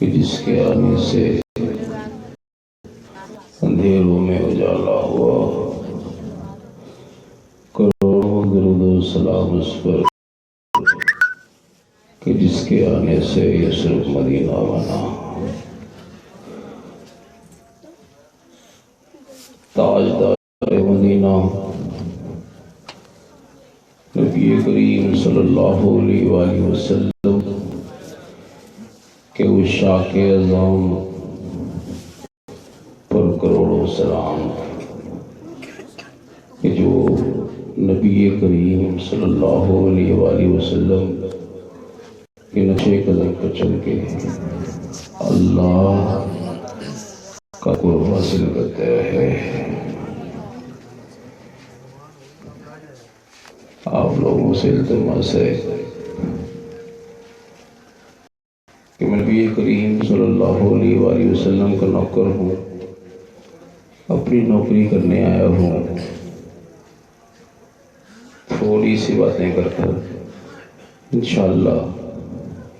کہ جس کے آنے سے اندھیروں میں اجالا ہوا، کروڑوں درود و سلام اس پر کہ جس کے آنے سے یثرب مدینہ بنا۔ تاجدار مدینہ نبی کریم صلی اللہ علیہ وآلہ وسلم کے عشاق اعظام پر کروڑوں سلام کہ جو نبی کریم صلی اللہ علیہ وآلہ وسلم کے نقشے قدم پر چل کے اللہ کا قرب حاصل کرتے رہے۔ آپ لوگوں سے التماس ہے کہ میں نبی کریم صلی اللہ علیہ وآلہ وسلم کا نوکر ہوں، اپنی نوکری کرنے آیا ہوں، تھوڑی سی باتیں کر کر انشاءاللہ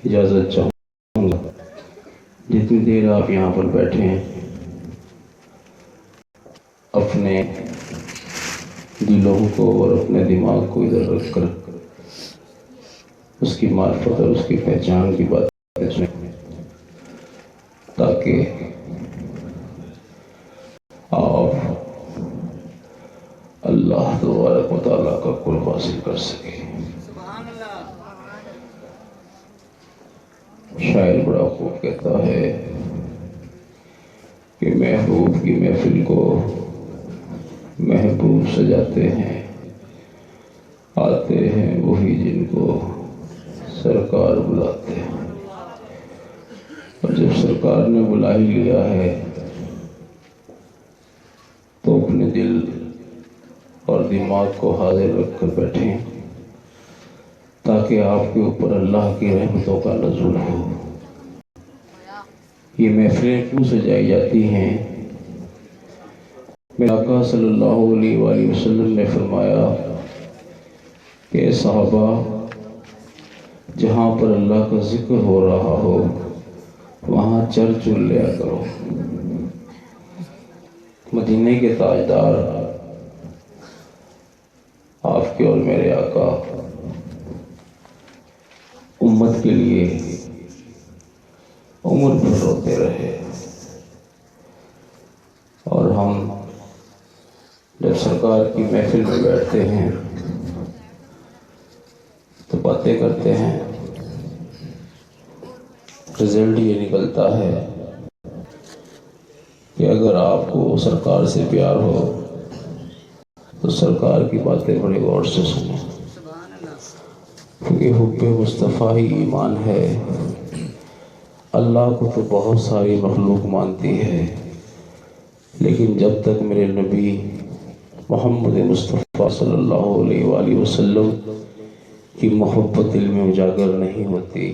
اجازت چاہوں گا۔ جتنی دیر آپ یہاں پر بیٹھے ہیں اپنے دلوں کو اور اپنے دماغ کو ادھر رکھ کر اس کی معرفت اور اس کی پہچان کی باتیں سنیں، تاکہ آپ اللہ تبارک و تعالیٰ کا قرب حاصل کر سکیں۔ شاعر بڑا خوب کہتا ہے کہ محبوب کی محفل کو محبوب سجاتے ہیں، آتے ہیں وہی جن کو سرکار بلاتے ہیں، اور جب سرکار نے بلا ہی لیا ہے تو اپنے دل اور دماغ کو حاضر رکھ کر بیٹھیں تاکہ آپ کے اوپر اللہ کی رحمتوں کا نزول ہو۔ یہ محفلیں کیوں سجائی جاتی ہیں؟ میرے آقا صلی اللہ علیہ وآلہ وسلم نے فرمایا کہ صحابہ، جہاں پر اللہ کا ذکر ہو رہا ہو وہاں چرچ لیا کرو۔ مدینے کے تاجدار آپ کے اور میرے آقا امت کے لیے عمر بھر روتے رہے، اور ہم جب سرکار کی محفل میں بیٹھتے ہیں تو باتیں کرتے ہیں، رزلٹ یہ نکلتا ہے کہ اگر آپ کو سرکار سے پیار ہو تو سرکار کی باتیں بڑے غور سے سنیں، کیونکہ حب مصطفیٰ ہی ایمان ہے۔ اللہ کو تو بہت ساری مخلوق مانتی ہے، لیکن جب تک میرے نبی محمد مصطفیٰ صلی اللہ علیہ وآلہ وسلم کی محبت دل میں اجاگر نہیں ہوتی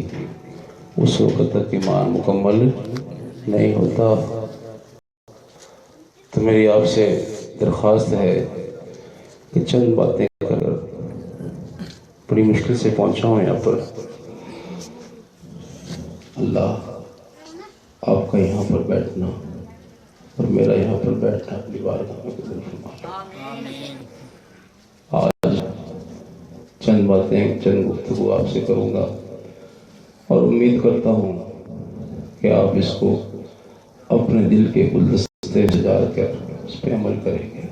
اس وقت تک ایمان مکمل نہیں ہوتا۔ تو میری آپ سے درخواست ہے کہ چند باتیں کر، بڑی مشکل سے پہنچا ہوں یہاں پر، اللہ آپ کا یہاں پر بیٹھنا اور میرا یہاں پر بیٹھنا اپنی بارگاہ میں قبول فرمائے۔ آج چند باتیں، چند گفتگو آپ سے کروں گا، اور امید کرتا ہوں کہ آپ اس کو اپنے دل کے گلدستے سجا کر اس پہ عمل کریں گے۔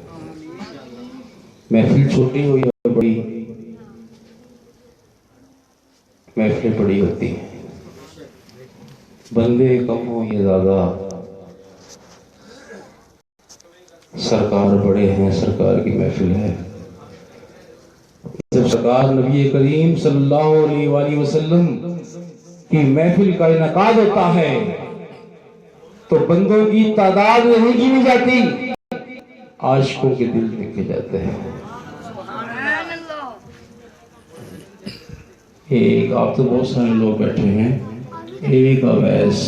محفل چھوٹی ہو یا بڑی، محفلیں بڑی ہوتی ہیں، بندے کم ہو یا زیادہ، سرکار بڑے ہیں، سرکار کی محفل ہے۔ جب سرکار نبی کریم صلی اللہ علیہ وآلہ وسلم کی محفل کا انعقاد ہوتا ہے تو بندوں کی تعداد نہیں گنی جاتی، عاشقوں کے دل دیکھے جاتے ہیں۔ ایک، آپ تو بہت سارے لوگ بیٹھے ہیں، ایک اویس،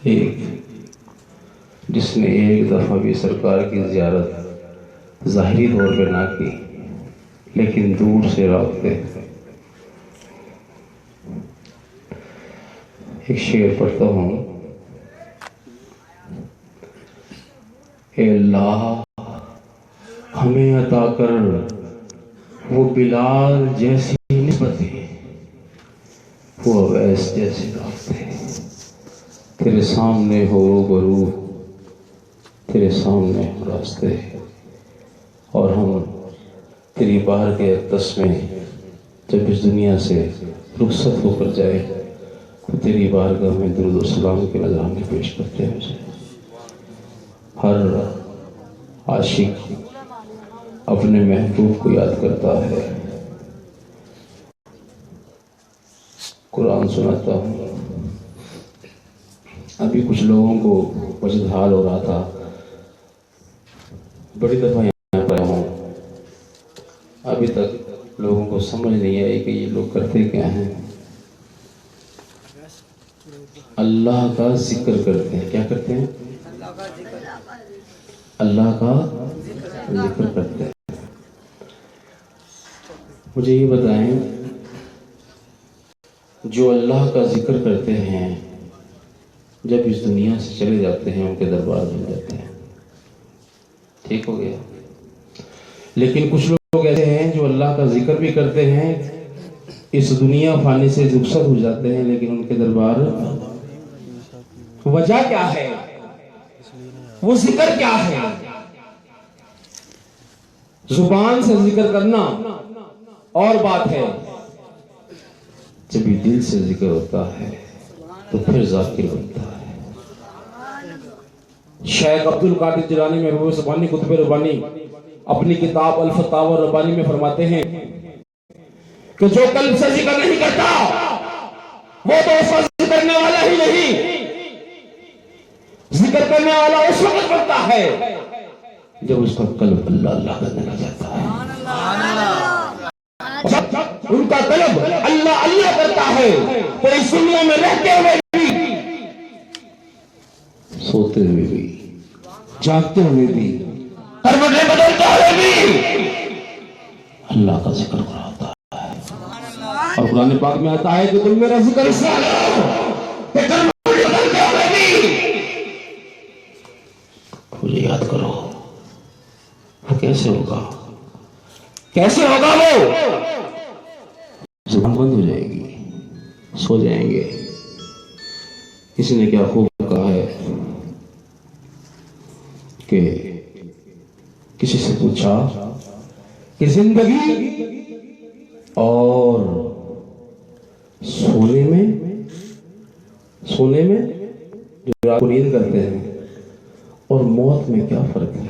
ایک جس نے ایک دفعہ بھی سرکار کی زیارت ظاہری طور پہ نہ کی لیکن دور سے رابطے۔ ایک شعر پڑھتا ہوں. اے اللہ ہمیں عطا کر وہ بلال جیسی نسبتیں، وہ اویس جیسی راتیں، تیرے سامنے ہو روبرو، تیرے سامنے ہو راستے، اور ہم تیری بار کے اقدس میں جب اس دنیا سے رخصت ہو کر جائے تو تیری بارگاہ میں درود و سلام کے نذرانے پیش کرتے ہیں. ہر عاشق اپنے محبوب کو یاد کرتا ہے. قرآن سناتا ہوں. ابھی کچھ لوگوں کو وجد حال ہو رہا تھا، بڑی دفعہ یہاں پر ہوں، ابھی تک لوگوں کو سمجھ نہیں آئی کہ یہ لوگ کرتے کیا ہیں. اللہ کا ذکر کرتے ہیں. کیا کرتے ہیں؟ اللہ کا ذکر کرتے ہیں. مجھے یہ بتائیں، جو اللہ کا ذکر کرتے ہیں جب اس دنیا سے چلے جاتے ہیں ان کے دربار میں جاتے ہیں، ٹھیک ہو گیا. لیکن کچھ لوگ ایسے ہیں جو اللہ کا ذکر بھی کرتے ہیں، اس دنیا فانی سے رخصت ہو جاتے ہیں، لیکن ان کے دربار وجہ کیا ہے؟ وہ ذکر کیا ہے؟ زبان سے ذکر کرنا اور بات ہے، جب یہ دل سے ذکر ہوتا ہے تو پھر ذاکر بنتا ہے. شیخ عبد القادر جیلانی میں محبوب سبحانی قطب ربانی اپنی کتاب الفتاوی ربانی میں فرماتے ہیں کہ جو قلب سے ذکر نہیں کرتا وہ تو اس وقت ذکر کرنے والا ہی نہیں. ذکر کرنے والا اس وقت بنتا ہے جب اس کا قلب اللہ اللہ کرنے لگ جاتا ہے. ان کا قلب اللہ اللہ کرتا ہے تو اس دنیا میں رہتے ہوئے بھی، سوتے ہوئے بھی، جاگتے ہوئے بھی، کروٹیں بدلتے ہوئے بھی اللہ کا ذکر کراتا ہے. اور قرآن پاک میں آتا ہے کہ تم میرا ذکر اس مجھے یاد کرو. وہ کیسے ہوگا؟ کیسے ہوگا؟ وہ زبان بند ہو جائے گی، سو جائیں گے. کسی نے کیا خوب کہا ہے کہ کسی سے پوچھا کہ زندگی اور سونے میں جو آپ نیند کرتے ہیں اور موت میں کیا فرق ہے؟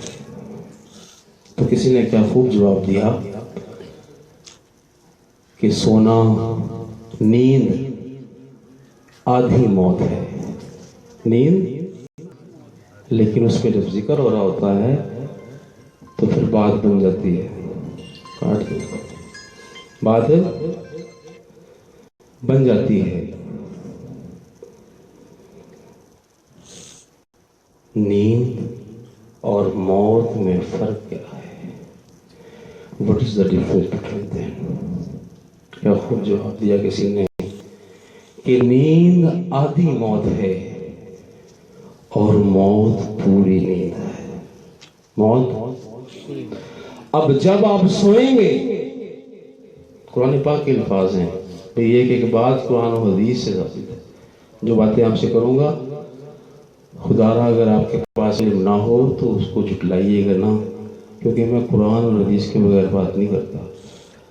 تو کسی نے کیا خوب جواب دیا کہ سونا، نیند آدھی موت ہے، نیند، لیکن اس میں جب ذکر ہو رہا ہوتا ہے تو پھر بات بن جاتی ہے. کاٹ دو، بات بن جاتی ہے. نیند اور موت میں فرق کیا ہے؟ What is the difference between them؟ کیا خوب جواب دیا کسی نے کہ نیند آدھی موت ہے اور موت پوری نیند ہے. موت اب جب آپ سوئیں گے، قرآن پاک کے الفاظ ہیں، یہ کہ ایک بات قرآن و حدیث سے ثابت ہے. جو باتیں آپ سے کروں گا خدا را اگر آپ کے پاس علم نہ ہو تو اس کو جھٹلائیے گا نہ، کیونکہ میں قرآن اور حدیث کے بغیر بات نہیں کرتا.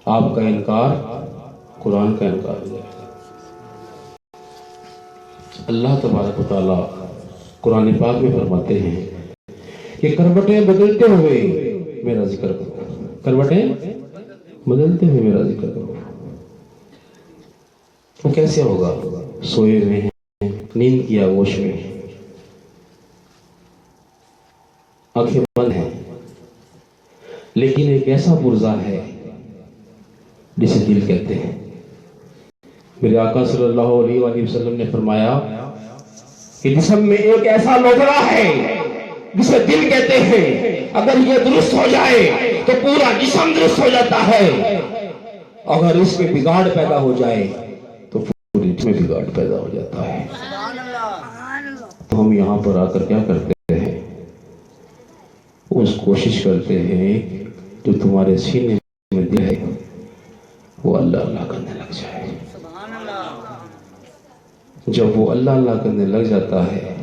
آپ کا انکار قرآن کا انکار ہو جائے گا. اللہ تبارک و تعالیٰ قرآن پاک میں فرماتے ہیں کہ کروٹیں بدلتے ہوئے میرا ذکر کرو. کروٹیں بدلتے ہوئے میرا ذکر کرو. وہ کیسے ہوگا؟ سوئے ہوئے ہیں، نیند کی آغوش میں، آنکھیں بند ہیں، لیکن ایک ایسا پرزہ ہے جسے دل کہتے ہیں. میرے آقا صلی اللہ علیہ وآلہ وسلم نے فرمایا کہ جسم میں ایک ایسا لوتھڑا ہے جسے دل کہتے ہیں، اگر یہ درست ہو جائے تو پورا جسم درست ہو جاتا ہے، اگر اس میں بگاڑ پیدا ہو جائے تو پوری میں بگاڑ پیدا ہو جاتا ہے. تو ہم یہاں پر آ کر کیا کرتے ہیں؟ اس کوشش کرتے ہیں جو تمہارے سینے میں دل ہے وہ اللہ اللہ کرنے لگ جائے. جب وہ اللہ اللہ کرنے لگ جاتا ہے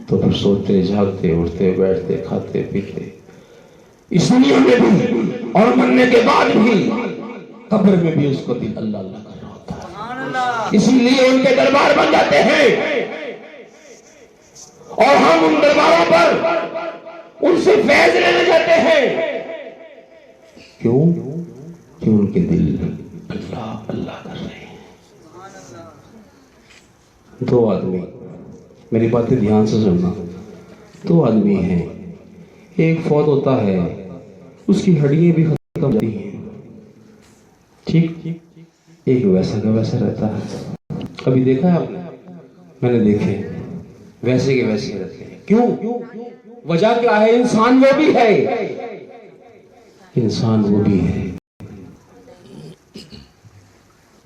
تو پھر سوتے جھاگتے اٹھتے بیٹھتے کھاتے پیتے اس دنیا میں بھی اور مرنے کے بعد بھی قبر میں بھی اس کو دل اللہ اللہ کر رہا ہوتا ہے. اسی لیے ان کے دربار بن جاتے ہیں اور ہم ان درباروں پر ان سے فیض لینے جاتے ہیں. کیوں؟ کہ ان کے دل اللہ اللہ کر رہے ہیں. دو آدمی، میری باتیں دھیان سے سننا، دو آدمی ہیں، ایک فوت ہوتا ہے اس کی ہڈیاں بھی ختم ہو جاتی ہیں، ٹھیک، ایک ویسا کا ویسا رہتا ہے. کبھی دیکھا ہے آپ نے؟ میں نے دیکھے ویسے کے ویسے رہتے ہیں. کیوں؟ وجہ کیا ہے؟ انسان وہ بھی ہے، انسان وہ بھی ہے،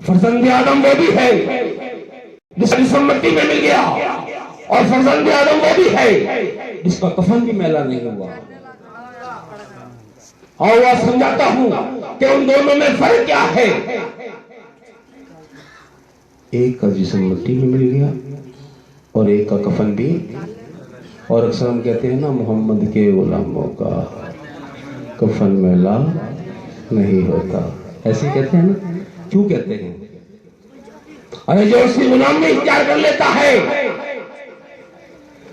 فرزند آدم وہ بھی ہے جس کا جسم مٹی میں مل گیا، اور فرزند آدم وہ بھی ہے جس کا کفن بھی میلا نہیں ہوا. اور وہ سمجھاتا ہوں کہ ان دونوں میں فرق کیا ہے. ایک کا جسم مٹی میں مل گیا اور ایک کا کفن بھی. اور اکثر ہم کہتے ہیں نا محمد کے غلاموں کا کفن میلا نہیں ہوتا، ایسے کہتے ہیں نا. کیوں کہتے ہیں؟ ارے جو اس کی غلامی اختیار کر لیتا ہے،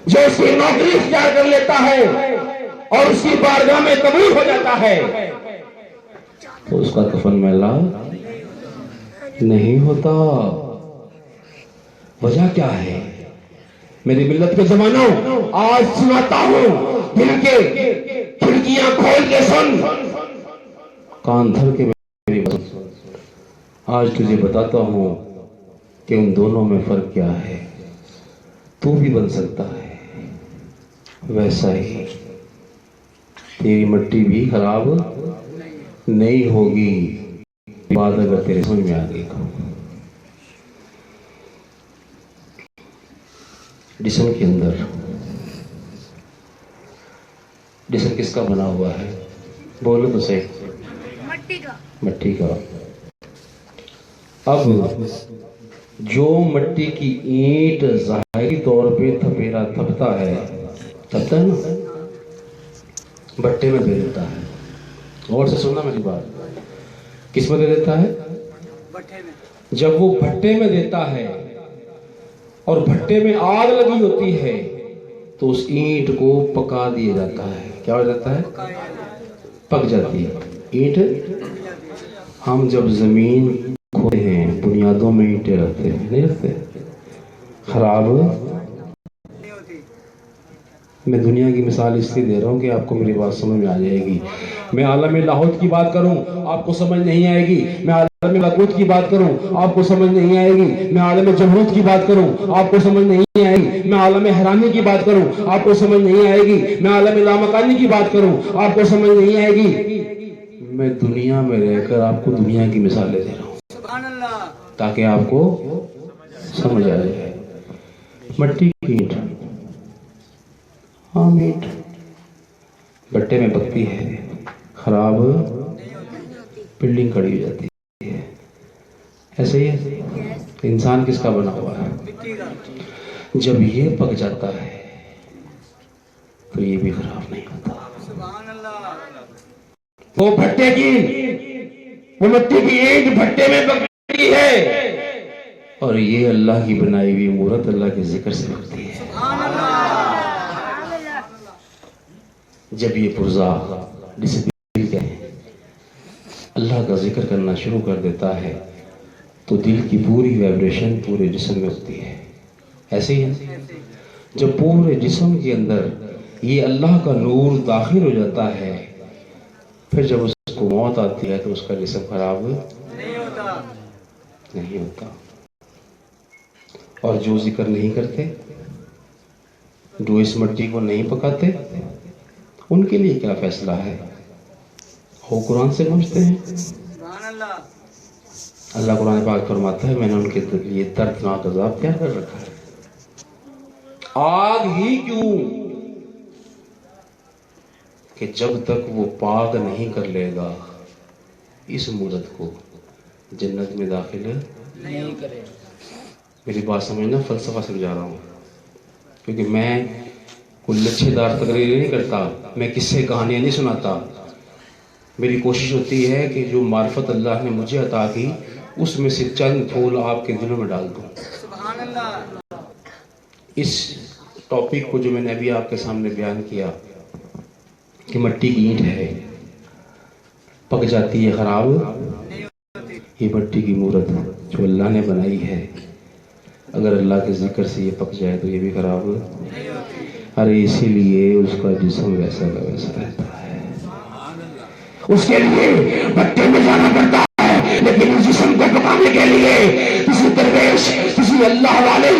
جو اس کی نوکری اختیار کر لیتا ہے اور اس کی بارگاہ میں قبول ہو جاتا ہے تو اس کا کفن میلا نہیں ہوتا. وجہ کیا ہے؟ میری ملت کے زمانوں آج سناتا ہوں، دل کے کھڑکیاں کھول کے سن، کان دھر کے میری بات سن. آج تجھے بتاتا ہوں کہ ان دونوں میں فرق کیا ہے. تو بھی بن سکتا ہے ویسا ہی، تیری مٹی بھی خراب نہیں ہوگی. بات اگر تیرے سمجھ میں آ گئی تو جسم کے اندر جسم کس کا بنا ہوا ہے؟ بولو تو صحیح. مٹی کا. اب جو مٹی کی اینٹ ظاہری طور پہ تھپیرا تھپتا ہے نا، بھٹے میں دے دیتا ہے. غور سے سننا میری بات. کس میں دے دیتا ہے؟ جب وہ بھٹے میں دیتا ہے اور بھٹے میں آگ لگی ہوتی ہے تو اس اینٹ کو پکا دیا جاتا ہے. کیا ہو جاتا ہے؟ پک جاتی ہے اینٹ. ہم جب زمین کھودتے ہیں بنیادوں میں اینٹیں رکھتے ہیں، نہیں رکھتے؟ خراب. میں دنیا کی مثال اس لیے دے رہا ہوں کہ آپ کو میری بات سمجھ میں آ جائے گی. میں عالم لاہوت کی بات کروں آپ کو سمجھ نہیں آئے گی. میں عالم لاہوت کی بات کروں آپ کو سمجھ نہیں آئے گی. میں عالم جبروت کی بات کروں آپ کو سمجھ نہیں آئے گی. میں عالم حرامی کی بات کروں آپ کو سمجھ نہیں آئے گی. میں عالم لامکانی کی بات کروں آپ کو سمجھ نہیں آئے گی. میں دنیا میں رہ کر آپ کو دنیا کی مثالیں دے رہا ہوں تاکہ آپ کو سمجھ آ جائے. مٹی کی اینٹ، ہاں اینٹ بٹے میں پکتی ہے، خراب بلڈنگ کھڑی ہو جاتی ہے. ایسے ہی ہے انسان کس کا بنا ہوا ہے؟ جب یہ پک جاتا ہے تو یہ بھی خراب نہیں ہوتا. وہ بھٹے کی، وہ مٹی کی اینٹ بھٹے میں پکتی ہے اور یہ اللہ کی بنائی ہوئی مورت اللہ کے ذکر سے پکتی ہے. جب یہ پرزا جسے دل کہتے ہیں اللہ کا ذکر کرنا شروع کر دیتا ہے تو دل کی پوری وائبریشن پورے جسم میں ہوتی ہے. ایسے ہی ہے جب پورے جسم کے اندر یہ اللہ کا نور داخل ہو جاتا ہے پھر جب اس کو موت آتی ہے تو اس کا جسم خراب نہیں ہوتا. اور جو ذکر نہیں کرتے، جو اس مٹی کو نہیں پکاتے، ان کے لیے کیا فیصلہ ہے؟ وہ قرآن سے پہنچتے ہیں. اللہ قرآن پاک فرماتا ہے میں نے ان کے لیے دردناک عذاب تیار کر رکھا ہے. آگ ہی کیوں کہ جب تک وہ پاک نہیں کر لے گا اس مورت کو جنت میں داخل نہیں کرے. میری بات سمجھنا، فلسفہ سمجھا رہا ہوں، کیونکہ میں کوئی لچھے دار تقریر نہیں کرتا، میں قصے کہانیاں نہیں سناتا. میری کوشش ہوتی ہے کہ جو معرفت اللہ نے مجھے عطا کی اس میں سے چند پھول آپ کے دلوں میں ڈال دوں. سبحان اللہ. اس ٹاپک کو جو میں نے ابھی آپ کے سامنے بیان کیا کہ مٹی کی اینٹ ہے، پک جاتی ہے، خراب یہ مٹی کی مورت جو اللہ نے بنائی ہے، اگر اللہ کے ذکر سے یہ پک جائے تو یہ بھی خراب نہیں ہوتی. ارے اسی لیے اس کا جسم ویسا کا ویسا رہتا ہے. اس کے لیے بٹے میں جانا پڑتا ہے، لیکن اس جسم کو پکانے کے لیے کسی درویش، کسی اللہ والے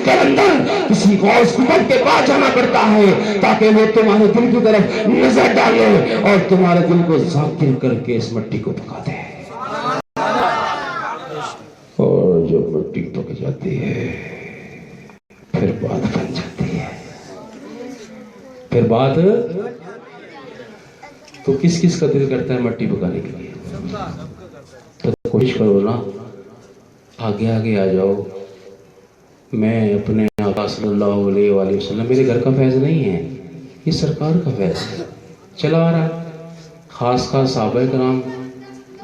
کے اندر کسی غوث قبر کے پاس جانا پڑتا ہے تاکہ وہ تمہارے دل کی طرف نظر ڈالے اور تمہارے دل کو ذاکر کر کے اس مٹی کو پکا دے. اور جب مٹی پک جاتی ہے پھر بات بن جاتی ہے. پھر بات تو کس کس کا دل کرتا ہے مٹی پکانے کے لیے؟ تو کوشش کرو نا، آگے آگے آ جاؤ. میں اپنے آقا صلی اللہ علیہ وآلہ وسلم، میرے گھر کا فیض نہیں ہے، یہ سرکار کا فیض ہے، چلا آ رہا ہے. خاص صحابہ کرام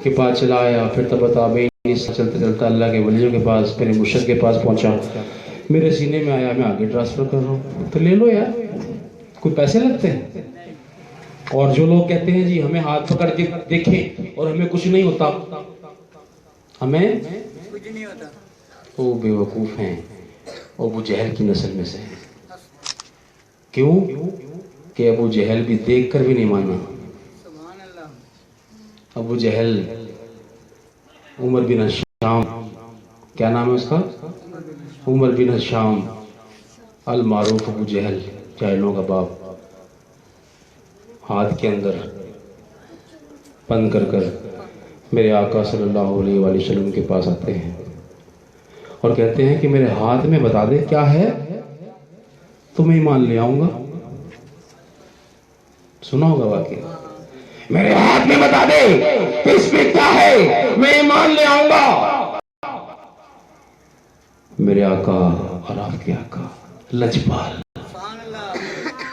کے پاس چلا آیا، پھر تبع تابعین، چلتا چلتا اللہ کے ولیوں کے پاس، پھر مرشد کے پاس پہنچا، میرے سینے میں آیا، میں آگے ٹرانسفر کر رہا ہوں. تو لے لو یار، کوئی پیسے لگتے ہیں. اور جو لوگ کہتے ہیں جی ہمیں ہاتھ پکڑ کے دیکھیں اور ہمیں کچھ نہیں ہوتا، ہمیں کچھ نہیں ہوتا، وہ بے وقوف ہیں، اور ابو جہل کی نسل میں سے ہیں. کیوں کہ ابو جہل بھی دیکھ کر بھی نہیں مانا. ابو جہل عمر بن ہشام، کیا نام ہے اس کا؟ عمر بن ہشام المعروف ابو جہل، جاہلوں کا باپ، ہاتھ کے اندر بند کر کر میرے آقا صلی اللہ علیہ وآلہ وسلم کے پاس آتے ہیں اور کہتے ہیں کہ میرے ہاتھ میں بتا دے کیا ہے تو میں ایمان لے آؤں گا. سنا ہوگا واقعہ، میرے ہاتھ میں بتا دے کہ اس میں کیا ہے میں ایمان لے آؤں گا. میرے آقا اور آپ کے آقا لجپال،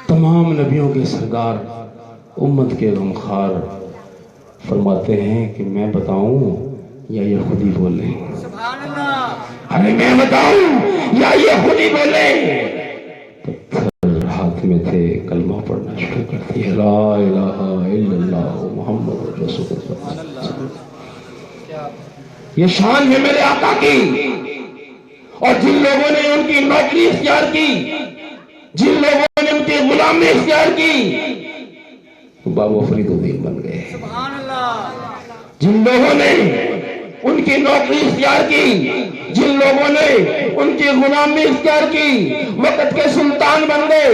تمام نبیوں کے سردار، امت کے غمخوار، فرماتے ہیں کہ میں بتاؤں یا یہ خود ہی بولیں؟ ارے میں بتاؤں یا یہ خود ہی بولیں؟ پتھر ہاتھ میں تھے، کلمہ پڑھنا شروع کر دیا، لا الہ الا اللہ محمد رسول اللہ. یہ شان ہے میرے آقا کی. اور جن لوگوں نے ان کی نوکری اختیار کی، جن لوگوں نے ان کی غلامی اختیار کی، بابا فرید الدین بن گئے. جن لوگوں نے ان کی نوکری اختیار کی، جن لوگوں نے ان کی غلامی اختیار کی، وقت کے سلطان بن گئے،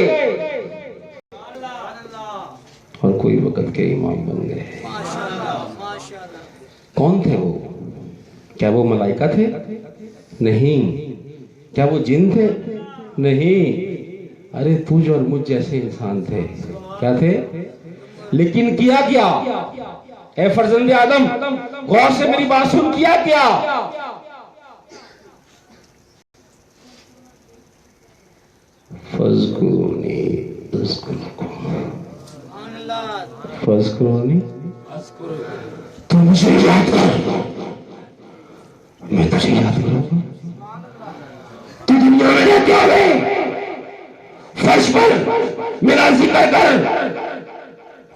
اور کوئی وقت کے امام بن گئے. کون تھے وہ؟ کیا وہ ملائکہ تھے؟ نہیں. کیا وہ جن تھے؟ نہیں. ارے تجھ اور مجھ جیسے انسان تھے. کیا تھے؟ لیکن کیا کیا؟ اے فرزند آدم غور سے میری بات سن، کیا کیا؟ فذکرونی اذکرکم، فذکرونی، تو مجھے یاد کر میں تجھے یاد کروں گا. تو دنیا میں رہتے ہوئے فرش پر میرا ذکر کر،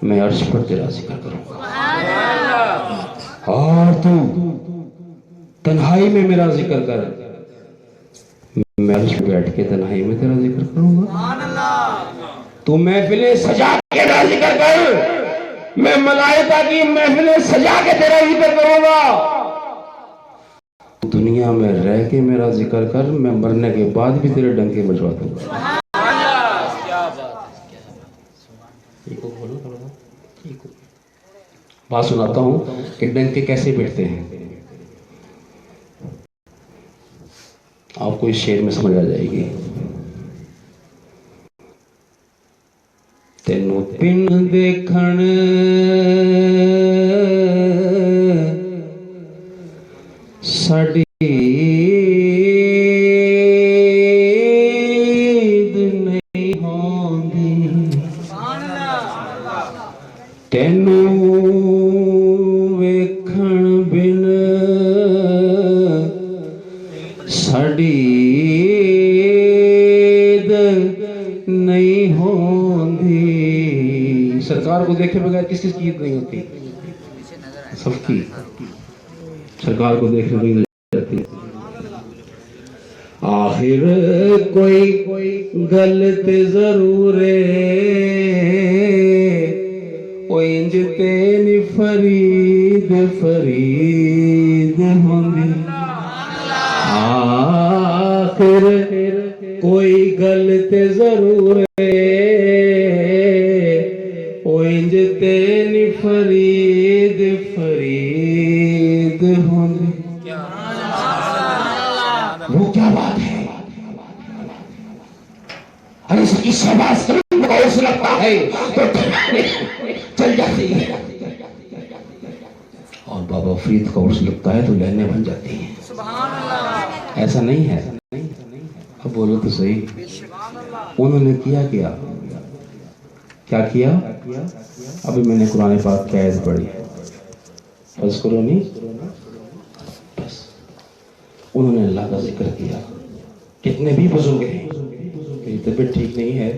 میں عرش پر تیرا ذکر کروں گا. اور تو تنہائی میں میرا ذکر کر، میں عرش پہ بیٹھ کے تنہائی میں تیرا ذکر کروں گا. تو محفلیں سجا کے میرا ذکر کر، میں ملائکہ کی محفلیں سجا کے تیرا ذکر کروں گا. دنیا میں رہ کے میرا ذکر کر، میں مرنے کے بعد بھی تیرے ڈنکے بجوا دوں گا. بات سناتا ہوں کہ ڈنکے کیسے بیٹھتے ہیں. آپ کو اس شعر میں سمجھ آ جائے گی. تینوں پن دیکھن ساڈی نہیں ہوندی، تینوں ویکھن بن ساڈی نہیں ہوندی. سرکار کو دیکھے بغیر کس کس کی عید نہیں ہوتی؟ سب کی. سرکار کو دیکھنے نہیں جاتی. آخر کوئی غلط ضرور انج تین فرید فرید ہوندی. آخر کوئی غلط ضرور انج تین فرید فرید ہوندی. وہ کیا بات ہے؟ ارے اس کی شہباز کریم کو اس لگتا ہے تو چل جاتی ہے، اور بابا فرید کا عرس لگتا ہے تو لہنیں بن جاتی ہیں. ایسا نہیں ہے. اب بولو تو صحیح. انہوں نے کیا ابھی میں نے قرآن پاک کی آیت پڑھی، بس کرو نہیں، بس انہوں نے اللہ کا ذکر کیا. کتنے بھی بزرگ ہیں، میری طبیعت ٹھیک نہیں ہے،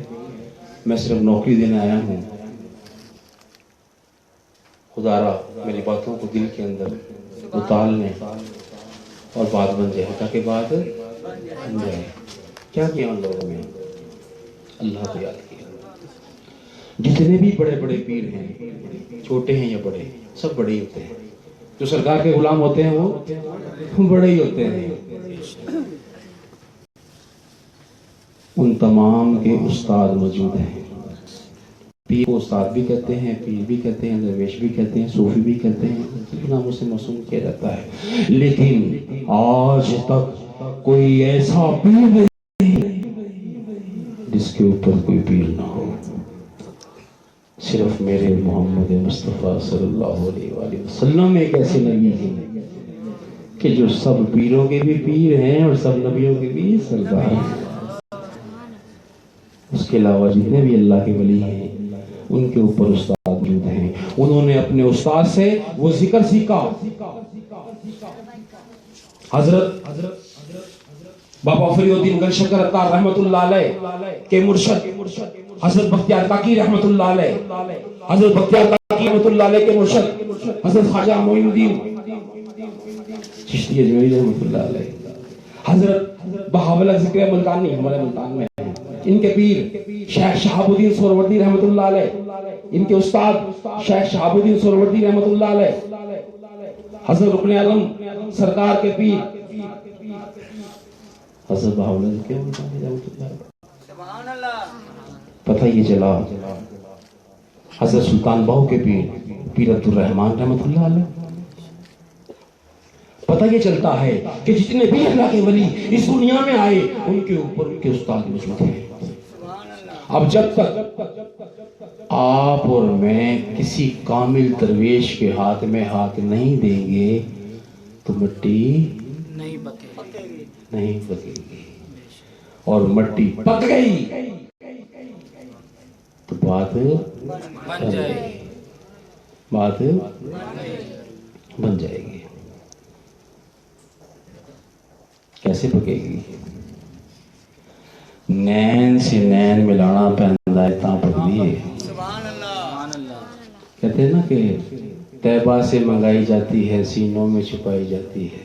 میں صرف نوکری دینے آیا ہوں، خدا را میری باتوں کو دل کے اندر اتار لیں اور بات بن جائے، تاکہ بات بن جائے. کیا کیا ان لوگوں نے؟ اللہ کو یاد کیا. جتنے بھی بڑے بڑے پیر ہیں، چھوٹے ہیں یا بڑے، سب بڑے ہی ہوتے ہیں. جو سرکار کے غلام ہوتے ہیں وہ بڑے ہی ہوتے ہیں. ان تمام کے استاد موجود ہیں. پیر کو استاد بھی کہتے ہیں، پیر بھی کہتے ہیں، درویش بھی کہتے ہیں، صوفی بھی کہتے ہیں، ناموں سے موسوم کیا جاتا ہے. لیکن آج تک کوئی ایسا پیر نہیں جس کے اوپر کوئی پیر نہ ہو. صرف میرے محمد مصطفیٰ صلی اللہ علیہ وآلہ وسلم ایک ایسے نبی ہیں کہ جو سب پیروں کے بھی پیر ہیں اور سب نبیوں کے بھی سردار ہیں. اس کے علاوہ جتنے بھی اللہ کے ولی ہیں ان کے اوپر استاد موجود ہیں. انہوں نے اپنے استاد سے وہ ذکر سیکھا. حضرت بابا فرید الدین گل شکر عطار رحمت اللہ علیہ کے مرشد حضرت بختیار کاکی رحمت اللہ علیہ، حضرت بختیار کاکی رحمت اللہ علیہ کے مرشد حضرت خواجہ معین الدین چشتی اجمیری رحمت اللہ علیہ، حضرت بہاول ذکر ملتانی ہمارے ملتان میں ہیں، ان کے پیر شیخ شہاب الدین سہروردی رحمت اللہ علیہ، ان کے استاد شیخ شہاب الدین سہروردی رحمت اللہ علیہ، حضرت رکن اعظم سرکار کے پیر حضرت بہاول ذکر ملتانی رحمت اللہ علیہ. پتہ یہ چلا حضرت سلطان باہو کے پیر عبد الرحمن رحمت اللہ علیہ. پتہ یہ چلتا ہے کہ جتنے بھی اللہ کے ولی اس دنیا میں آئے ان کے اوپر ان کے استاد موجود ہیں. اب جب تک آپ اور میں کسی کامل درویش کے ہاتھ میں ہاتھ نہیں دیں گے تو مٹی نہیں پکے گی، اور مٹی پک گئی تو بات بن جائے گی. کیسے پکے گی؟ نین سے نین ملانا پہندا ہے تاں پکدی ہے. کہتے ہیں نا کہ طیبہ سے منگائی جاتی ہے، سینوں میں چھپائی جاتی ہے.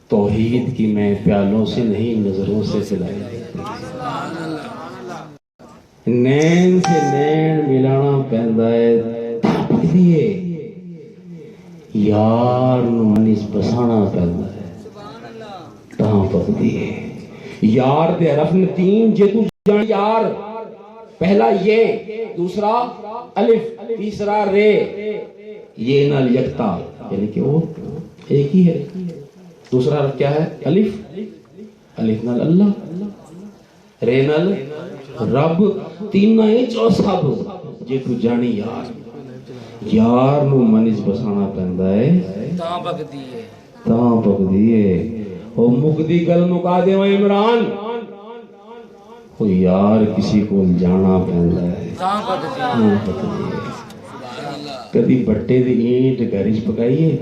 توحید کی میں پیالوں سے نہیں نظروں سے پلائی جاتی ہے. نین سے نین ملانا پہندا ہے تاں پکدی ہے. یار نمانس بسانا پہندا ہے تاں پکدی ہے. یار دے حرف نے تین جے تو جان یار، پہلا یہ، دوسرا الف، تیسرا رے، یہ نال یکتا یعنی کہ وہ ایک ہی ہے. دوسرا حرف کیا ہے؟ الف. الف نال اللہ رے نال رب تیناں چو سب جے تو جانی یار یار نو منج بسانا پیندا ہے تاں بگدی ہے او مکدی گل مکا دیواں عمران او یار کسی کو جانا پیندا ہے تاں بگدی ہے کدی بٹے دی اینٹ گھر وچ پکائیے